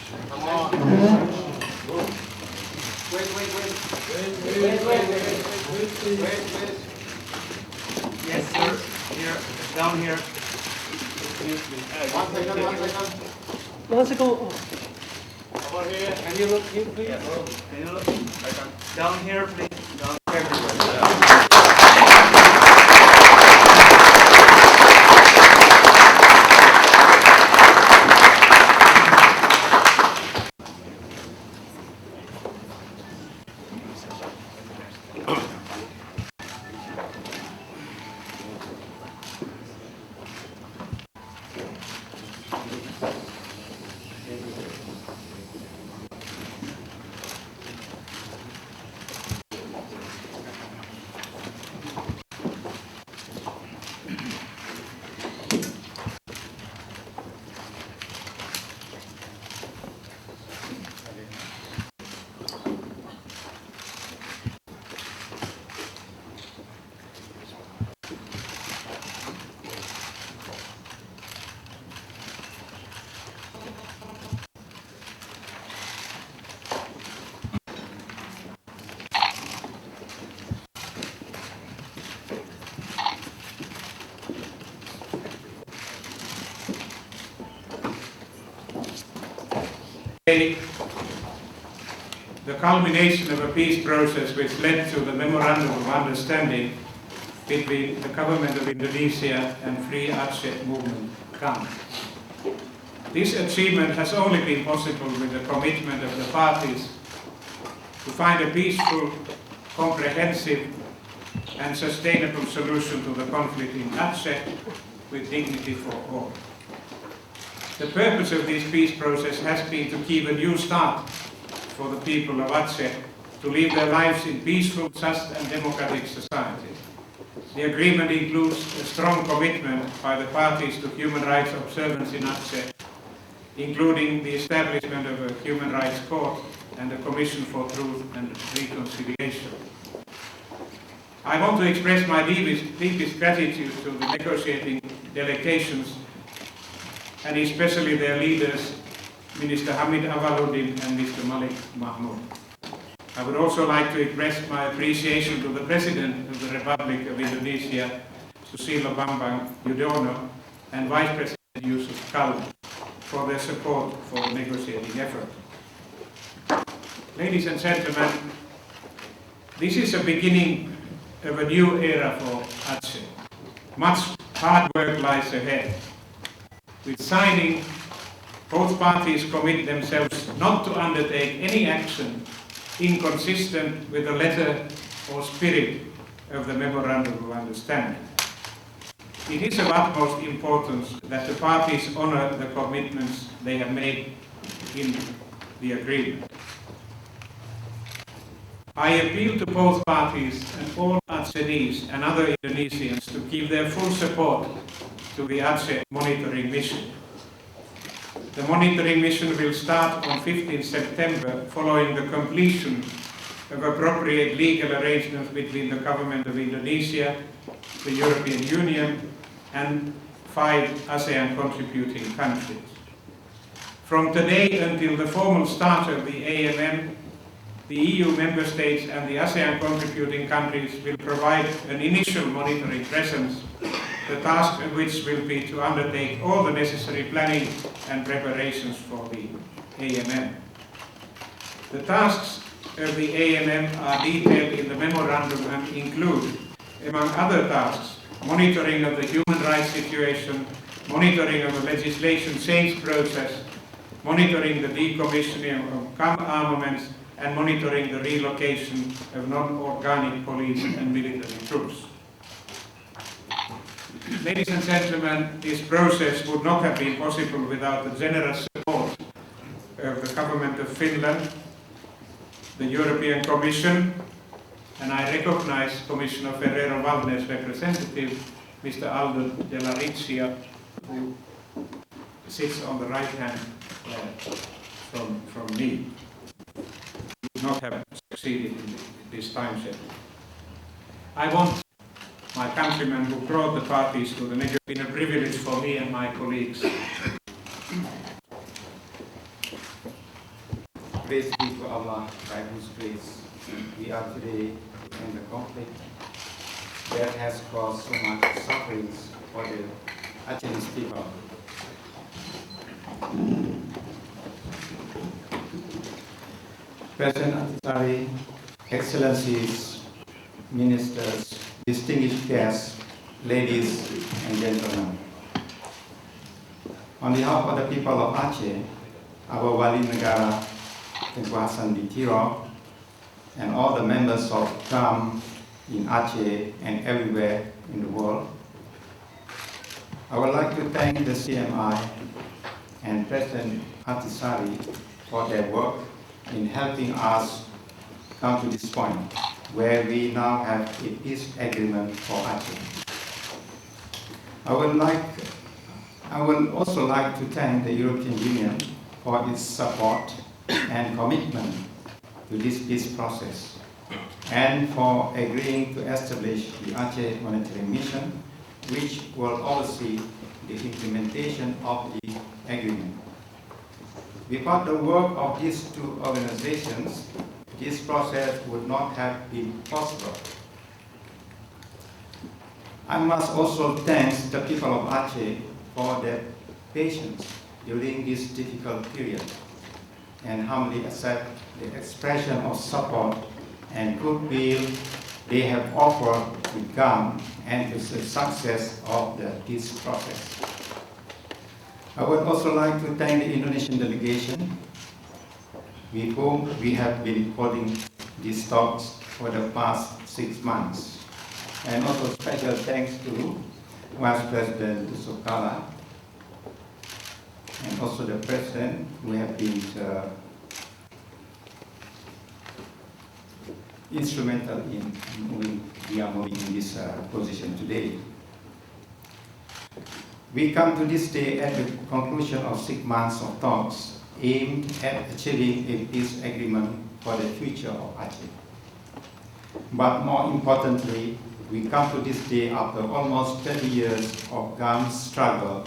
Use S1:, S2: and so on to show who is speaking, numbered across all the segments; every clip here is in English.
S1: Come on. Wait. Yes, sir. Here, down here. One second.
S2: 1 second.
S1: Over here.
S2: Can you look here, please?
S1: Yes. Can you look? Down here, please. Down everywhere. The culmination of a peace process which led to the Memorandum of Understanding between the government of Indonesia and Free Aceh Movement, GAM. This achievement has only been possible with the commitment of the parties to find a peaceful, comprehensive and sustainable solution to the conflict in Aceh with dignity for all. The purpose of this peace process has been to give a new start for the people of Aceh to live their lives in peaceful, just and democratic society. The agreement includes a strong commitment by the parties to human rights observance in Aceh, including the establishment of a human rights court and a commission for truth and reconciliation. I want to express my deepest gratitude to the negotiating delegations and especially their leaders, Minister Hamid and Mr. Malik Mahmud. I would also like to express my appreciation to the President of the Republic of Indonesia, Susilo Bambang Yudhoyono, and Vice President Yusuf Kala for their support for the negotiating effort. Ladies and gentlemen, this is the beginning of a new era for Aceh. Much hard work lies ahead. With signing, both parties commit themselves not to undertake any action inconsistent with the letter or spirit of the Memorandum of Understanding. It is of utmost importance that the parties honor the commitments they have made in the agreement. I appeal to both parties and all Acehnese and other Indonesians to give their full support to the Aceh monitoring mission. The monitoring mission will start on 15 September following the completion of appropriate legal arrangements between the government of Indonesia, the European Union and 5 ASEAN contributing countries. From today until the formal start of the AMM, the EU member states and the ASEAN contributing countries will provide an initial monitoring presence, the task of which will be to undertake all the necessary planning and preparations for the AMM. The tasks of the AMM are detailed in the memorandum and include, among other tasks, monitoring of the human rights situation, monitoring of the legislation change process, monitoring the decommissioning of GAM armaments, and monitoring the relocation of non-organic police and military troops. Ladies and gentlemen, this process would not have been possible without the generous support of the government of Finland, the European Commission, and I recognize Commissioner Ferrero-Waldner's representative, Mr. Aldo Della Riccia, who sits on the right hand from me. Would not have succeeded in this time set. I want my countrymen who brought the parties to the negotiation. It's been a privilege for me and my colleagues
S3: Praise be to Allah, by whose grace we are today in the conflict that has caused so much suffering for the Achinese people. President Antisari, Excellencies, Ministers, distinguished guests, ladies and gentlemen. On behalf of the people of Aceh, our Wali Negara, Tengku Hasan Ditiro, and all the members of GAM in Aceh and everywhere in the world, I would like to thank the CMI and President Antisari for their work in helping us come to this point where we now have a peace agreement for Aceh. I would also like to thank the European Union for its support and commitment to this peace process and for agreeing to establish the Aceh Monitoring Mission, which will oversee the implementation of the agreement. Without the work of these two organizations, this process would not have been possible. I must also thank the people of Aceh for their patience during this difficult period and humbly accept the expression of support and goodwill they have offered to GAM and to the success of the peace process. I would also like to thank the Indonesian delegation with whom we have been holding these talks for the past 6 months. And also special thanks to Vice President Sukala and also the President who have been instrumental in moving in this position today. We come to this day at the conclusion of 6 months of talks aimed at achieving a peace agreement for the future of Aceh. But more importantly, we come to this day after almost 30 years of GAM's struggle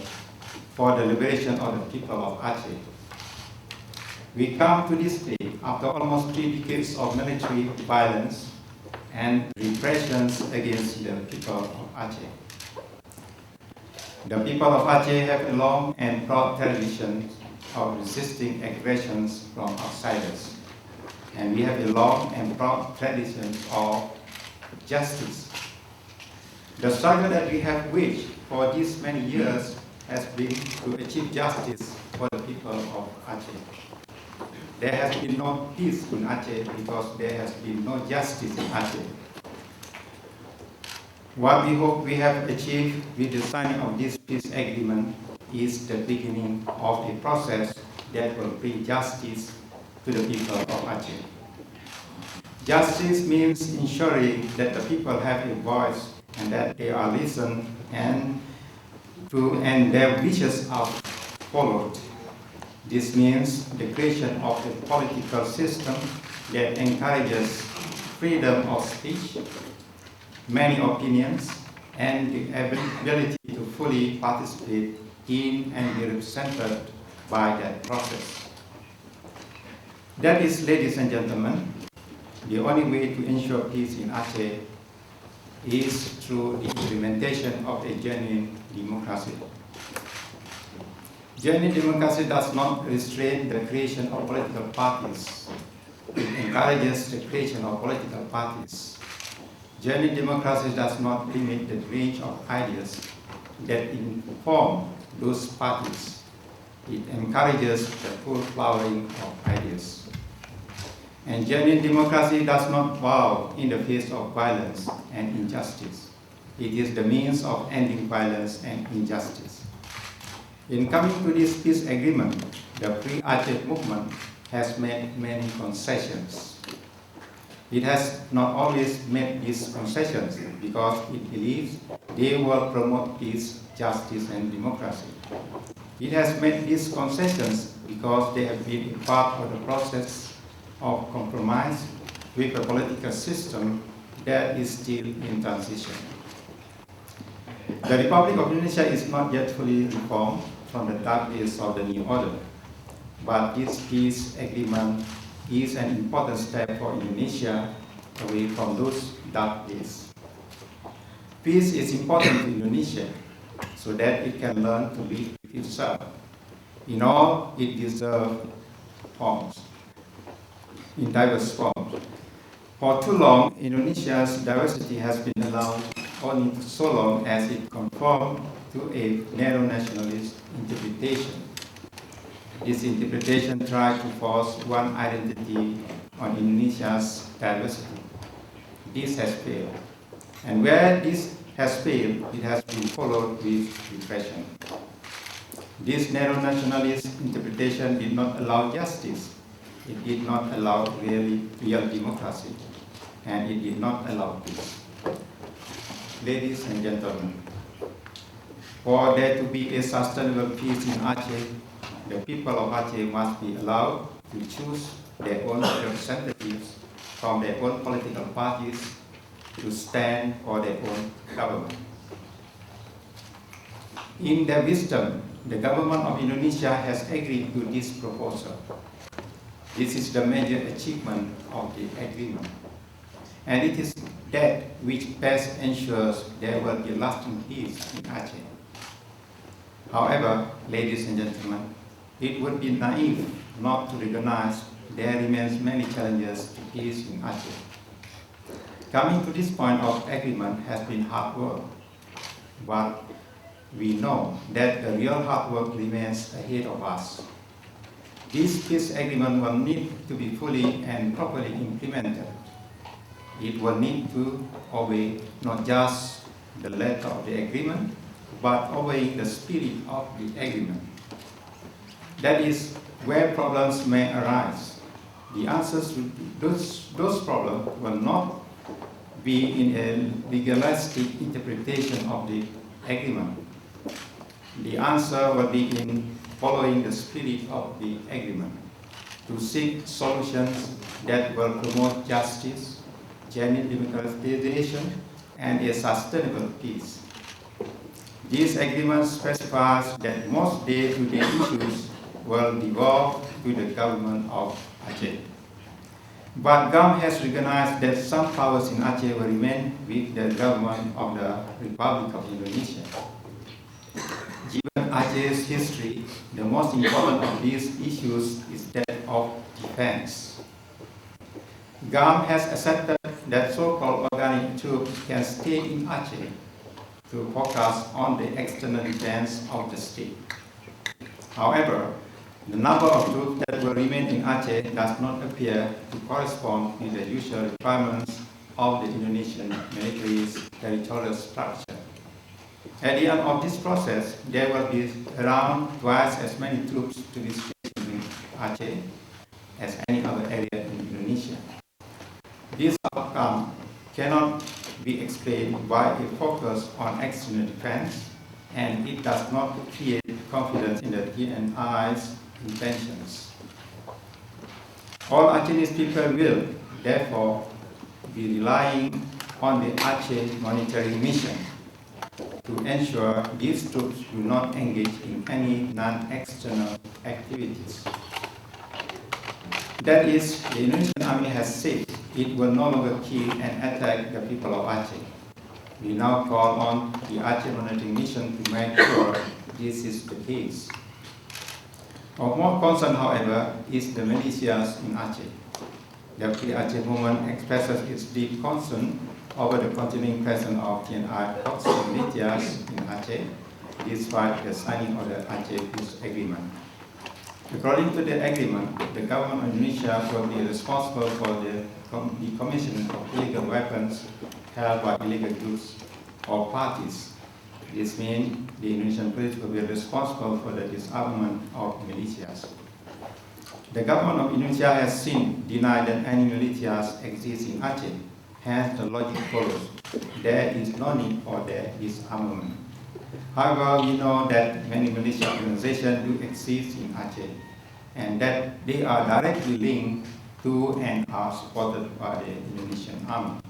S3: for the liberation of the people of Aceh. We come to this day after almost 3 decades of military violence and repressions against the people of Aceh. The people of Aceh have a long and proud tradition of resisting aggressions from outsiders. And we have a long and proud tradition of justice. The struggle that we have waged for these many years has been to achieve justice for the people of Aceh. There has been no peace in Aceh because there has been no justice in Aceh. What we hope we have achieved with the signing of this peace agreement is the beginning of a process that will bring justice to the people of Aceh. Justice means ensuring that the people have a voice and that they are listened and their wishes are followed. This means the creation of a political system that encourages freedom of speech, many opinions, and the ability to fully participate in and be represented by that process. That is, ladies and gentlemen, the only way to ensure peace in Aceh is through the implementation of a genuine democracy. Genuine democracy does not restrain the creation of political parties. It encourages the creation of political parties. Genuine democracy does not limit the range of ideas that inform those parties. It encourages the full flowering of ideas. And genuine democracy does not bow in the face of violence and injustice. It is the means of ending violence and injustice. In coming to this peace agreement, the Free Aceh movement has made many concessions. It has not always made these concessions because it believes they will promote peace, justice, and democracy. It has made these concessions because they have been a part of the process of compromise with a political system that is still in transition. The Republic of Indonesia is not yet fully reformed from the dark days of the new order, but this peace agreement is an important step for Indonesia away from those dark days. Peace is important to Indonesia so that it can learn to live with itself in all its deserved forms, in diverse forms. For too long, Indonesia's diversity has been allowed only so long as it conformed to a narrow nationalist interpretation. This interpretation tried to force one identity on Indonesia's diversity. This has failed. And where this has failed, it has been followed with repression. This narrow nationalist interpretation did not allow justice. It did not allow real democracy. And it did not allow peace. Ladies and gentlemen, for there to be a sustainable peace in Aceh, the people of Aceh must be allowed to choose their own representatives from their own political parties to stand for their own government. In their wisdom, the government of Indonesia has agreed to this proposal. This is the major achievement of the agreement. And it is that which best ensures there will be lasting peace in Aceh. However, ladies and gentlemen, it would be naive not to recognize there remains many challenges to peace in Aceh. Coming to this point of agreement has been hard work, but we know that the real hard work remains ahead of us. This peace agreement will need to be fully and properly implemented. It will need to obey not just the letter of the agreement, but obeying the spirit of the agreement. That is where problems may arise. The answers to those problems will not be in a legalistic interpretation of the agreement. The answer will be in following the spirit of the agreement, to seek solutions that will promote justice, genuine democratization, and a sustainable peace. This agreement specifies that most day-to-day issues will devolve to the government of Aceh. But GAM has recognized that some powers in Aceh will remain with the government of the Republic of Indonesia. Given Aceh's history, the most important of these issues is that of defense. GAM has accepted that so-called organic troops can stay in Aceh to focus on the external defense of the state. However, the number of troops that will remain in Aceh does not appear to correspond with the usual requirements of the Indonesian military's territorial structure. At the end of this process, there will be around twice as many troops to be stationed in Aceh as any other area in Indonesia. This outcome cannot be explained by a focus on external defense, and it does not create confidence in the TNI's intentions. All Acehese people will, therefore, be relying on the Aceh monitoring mission to ensure these troops do not engage in any non-external activities. That is, the Indonesian army has said it will no longer kill and attack the people of Aceh. We now call on the Aceh monitoring mission to make sure this is the case. Of more concern, however, is the militias in Aceh. The Free Aceh movement expresses its deep concern over the continuing presence of TNI proxy militias in Aceh, despite the signing of the Aceh Peace Agreement. According to the agreement, the government of Indonesia will be responsible for the decommissioning of illegal weapons held by illegal groups or parties. This means the Indonesian police will be responsible for the disarmament of militias. The government of Indonesia has since denied that any militias exist in Aceh. Hence, the logic follows. There is no need for their disarmament. However, we know that many militia organizations do exist in Aceh, and that they are directly linked to and are supported by the Indonesian army.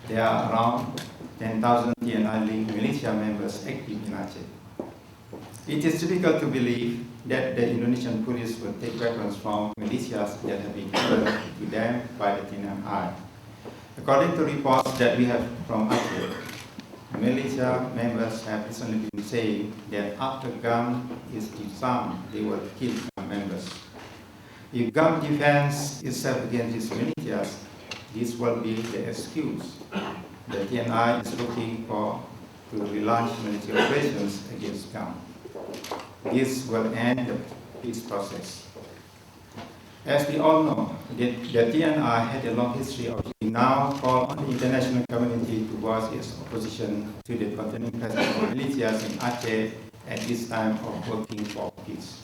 S3: There are around 10,000 TNI-linked militia members active in Aceh. It is difficult to believe that the Indonesian police will take weapons from militias that have been given to them by the TNI. According to reports that we have from Aceh, militia members have recently been saying that after GAM is disarmed, they will kill GAM members. If GAM defends itself against these militias, this will be the excuse the TNI is looking for to relaunch military operations against GAM. This will end the peace process. As we all know, the TNI had a long history of now call on the international community to voice its opposition to the continuing presence of militias in Aceh at this time of working for peace.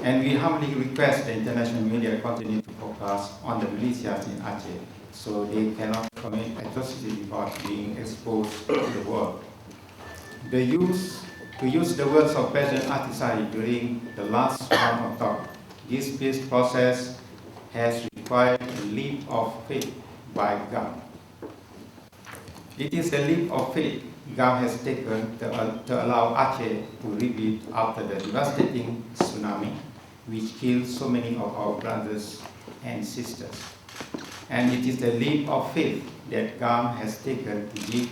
S3: And we humbly request the international media continue to focus on the militias in Aceh so they cannot commit atrocity without being exposed to the world. To use the words of President Atisari during the last round of talk, this peace process has required a leap of faith by GAM. It is the leap of faith GAM has taken to allow Aceh to rebuild after the devastating tsunami, which killed so many of our brothers and sisters. And it is the leap of faith that GAM has taken to give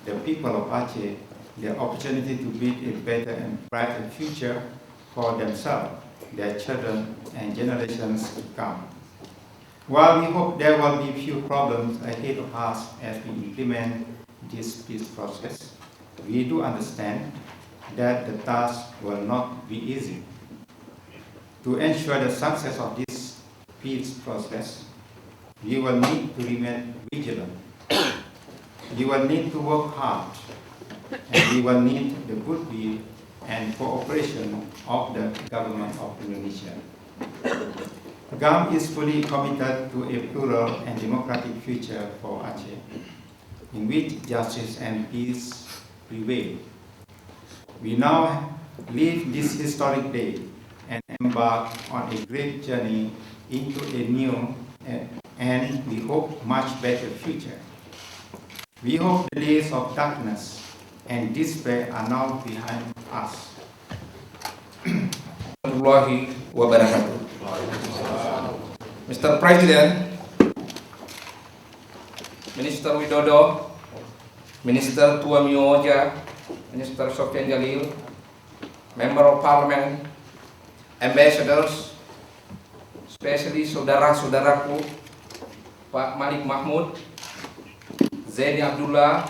S3: the people of Aceh the opportunity to build a better and brighter future for themselves, their children, and generations to come. While we hope there will be few problems ahead of us as we implement this peace process, we do understand that the task will not be easy. To ensure the success of this peace process, we will need to remain vigilant. We will need to work hard, and we will need the goodwill and cooperation of the government of Indonesia. GAM is fully committed to a plural and democratic future for Aceh, in which justice and peace prevail. We now leave this historic day and embark on a great journey into a new and we hope much better future. We hope the days of darkness and despair are now behind us.
S4: Warahmatullahi wabarakatuh. Mr. President, Minister Widodo, Minister Tuamio Oja, Minister Sofian Jalil, Member of Parliament, Ambassadors, especially saudara-saudaraku, Pak Malik Mahmud, Zaini Abdullah,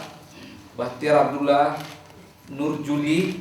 S4: Bahtiar Abdullah, Nur Juli,